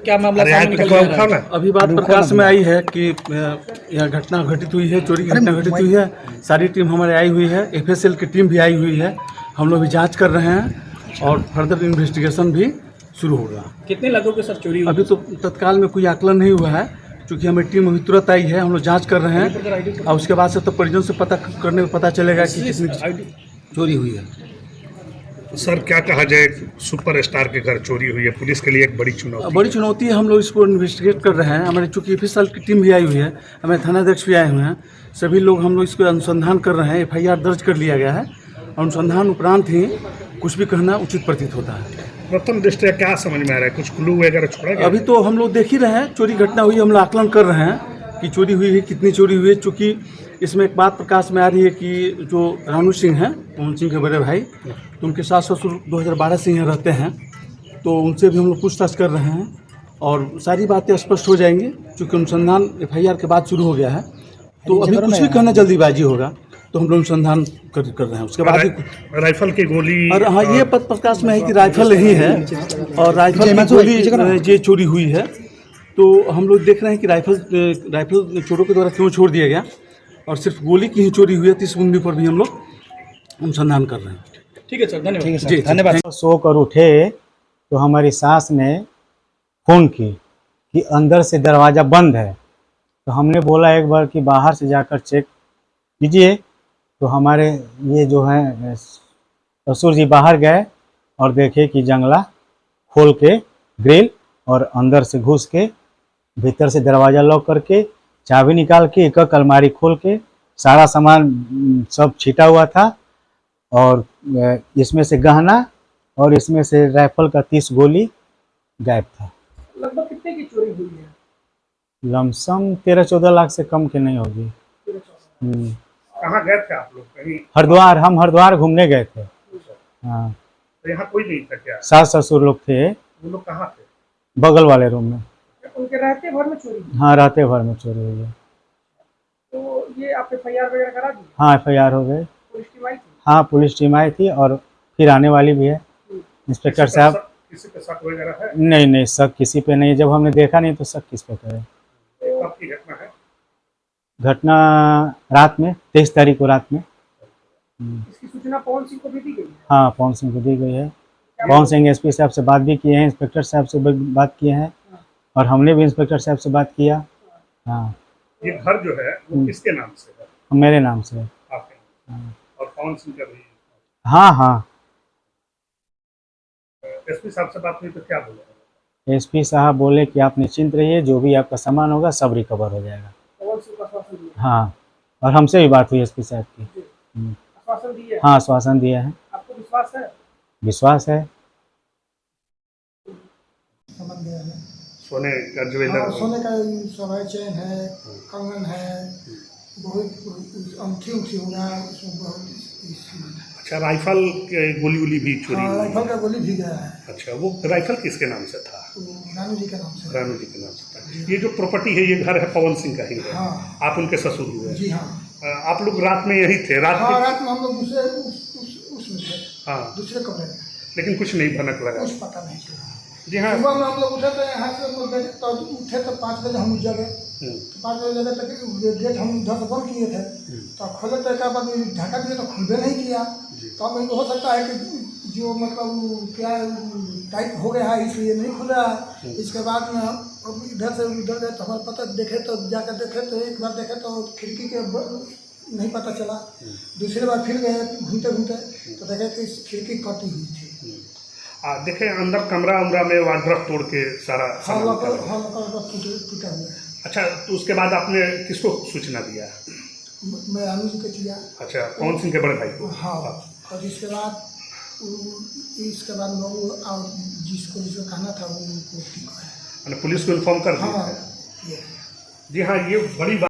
क्या मामला सामने निकल के आ रहा है? अभी बात प्रकाश में आई है कि यह घटना घटित हुई है, चोरी की घटना घटित हुई है। सारी टीम हमारे आई हुई है, एफएसएल की टीम भी आई हुई है। हम लोग भी जांच कर रहे हैं और फर्दर इन्वेस्टिगेशन भी शुरू होगा। कितने लोगों के सर चोरी हुई? अभी तो तत्काल में कोई आकलन नहीं हुआ है, क्योंकि हमें टीम अभी तुरंत आई है। हम लोग जाँच कर रहे हैं और उसके बाद से तो परिजन से पता करने में पता चलेगा कि कितनी चोरी हुई है। सर क्या कहा जाए, सुपरस्टार के घर चोरी हुई है, पुलिस के लिए एक बड़ी चुनौती है। हम लोग इसको इन्वेस्टिगेट कर रहे हैं। हमारे चूँकि एफएसएल की टीम भी आई हुई है, हमारे थानाध्यक्ष भी आए हुए हैं। सभी लोग हम लोग इसको अनुसंधान कर रहे हैं। एफआईआर दर्ज कर लिया गया है। अनुसंधान उपरांत ही कुछ भी कहना उचित प्रतीत होता है। प्रथम दृष्टया क्या समझ में आ रहा है, कुछ क्लू वगैरह छोड़ा गया? अभी तो हम लोग देख ही रहे हैं, चोरी घटना हुई, हम लोग आकलन कर रहे हैं कि चोरी हुई है, कितनी चोरी हुई है। चूँकि इसमें एक बात प्रकाश में आ रही है कि जो रानू सिंह हैं, पवन सिंह के बड़े भाई, तो उनके सास ससुर 2012 से यहाँ रहते हैं, तो उनसे भी हम लोग पूछताछ कर रहे हैं और सारी बातें स्पष्ट हो जाएंगी। चूँकि अनुसंधान एफआईआर के बाद शुरू हो गया है, तो अभी कुछ भी कहना जल्दीबाजी होगा, तो हम लोग अनुसंधान कर रहे हैं। उसके बाद राइफल की गोली, और हाँ, ये पद प्रकाश में है कि राइफल ही है और राइफल की गोली ये चोरी हुई है। तो हम लोग देख रहे हैं कि राइफल चोरों के द्वारा क्यों छोड़ दिया गया और सिर्फ गोली की ही चोरी हुई है। इस मुद्दे पर भी हम लोग अनुसंधान कर रहे हैं। ठीक है सर, धन्यवाद। जी धन्यवाद। सो कर उठे तो हमारी सास ने फ़ोन की कि अंदर से दरवाज़ा बंद है। तो हमने बोला एक बार कि बाहर से जाकर चेक कीजिए। तो हमारे ये जो हैं ससुर जी बाहर गए और देखे कि जंगला खोल के ग्रिल और अंदर से घुस के भीतर से दरवाज़ा लॉक करके चाबी निकाल के एक अलमारी खोल के सारा सामान सब छिटा हुआ था और इसमें से गहना और इसमें से राइफल का 30 गोली गायब था। लगभग कितने की चोरी हुई है? लमसम 13-14 लाख से कम के नहीं होगी। कहाँ गए थे आप लोग? कहीं हरिद्वार, हम हरिद्वार घूमने गए थे। हाँ, तो यहाँ कोई नहीं था क्या? सास ससुर लोग थे। वो लोग कहाँ थे? बगल वाले रूम में। उनके रहते भर में चोरी हुई? हाँ, रहते भर में चोरी हुई है। तो ये आप एफआईआर वगैरह करा दी? हाँ, एफआईआर हो गई। पुलिस टीम आई थी? हाँ, पुलिस टीम आई थी और फिर आने वाली भी है। इंस्पेक्टर साहब, किसी पे शक वगैरह है? नहीं, शक किसी पे नहीं। जब हमने देखा नहीं तो शक किस पे करें। कब की घटना है? घटना रात में, 23 तारीख को रात में। इसकी सूचना पवन सिंह को भी दी गई है? हाँ, पवन सिंह को दी गई है। पवन सिंह एसपी साहब से बात भी किए हैं, इंस्पेक्टर साहब से बात किए हैं और हमने भी इंस्पेक्टर साहब से बात किया। हाँ, ये घर जो है वो किसके नाम से है? मेरे नाम से है। आपके? और पवन सिंह का भी? हाँ। एसपी साहब से बात हुई तो क्या बोले? एसपी साहब बोले कि आप निश्चिंत रहिए, जो भी आपका सामान होगा सब रिकवर हो जाएगा। हाँ, और हमसे भी बात हुई एसपी साहब की। आश्वासन दिया है? हाँ, आश्वासन दिया है। आपको विश्वास है? विश्वास है। सोने का ज्वेलर, सोने का सब है, चेन है, कंगन है, बहुत अंगूठी होगा, उसमें बहुत। अच्छा, राइफल के गोली भी चोरी? हाँ, राइफल का गोली भी गया है। अच्छा, वो राइफल किसके नाम से था? रानू जी के नाम से। रानू जी के नाम से था। ये जो प्रॉपर्टी है, ये घर है पवन सिंह का ही है? हाँ। आप उनके ससुर हुए? जी हाँ। आप लोग रात में यही थे? रात में हम लोग दूसरे उसमें थे। हाँ, दूसरे कमरे में। लेकिन कुछ नहीं भनक लगा? कुछ पता नहीं चला। जी हाँ। सुबह में हम लोग उठे तो यहाँ से तो उठे तो 5 बजे हम जगह, तो 5 बजे जगह तक गेट हम उधर से बंद किए थे। तो खोले तो एक बार ढका दिए तो खुलबे नहीं किया। तो अब हो सकता है कि जो मतलब क्या टाइट हो गया है इसलिए नहीं खुला। इसके बाद में अब इधर से उधर गए तो हमारे पता देखे तो जाकर देखे तो एक बार देखे तो खिड़की के नहीं पता चला। दूसरी बार फिर गए घूमते घूमते तो देखे कि खिड़की कटी हुई थी। देखे अंदर कमरा उमरा में वार्डरोब तोड़ के सारा सामान टूटा हुआ है। अच्छा, तो उसके बाद आपने किसको सूचना दिया? मैं रानू जी को दिया। अच्छा, पवन सिंह के बड़े भाई को? हाँ, और इसके बाद लोग और जिसको कहना था वो पुलिस को इन्फॉर्म कर दिया। जी हाँ, ये बड़ी बात।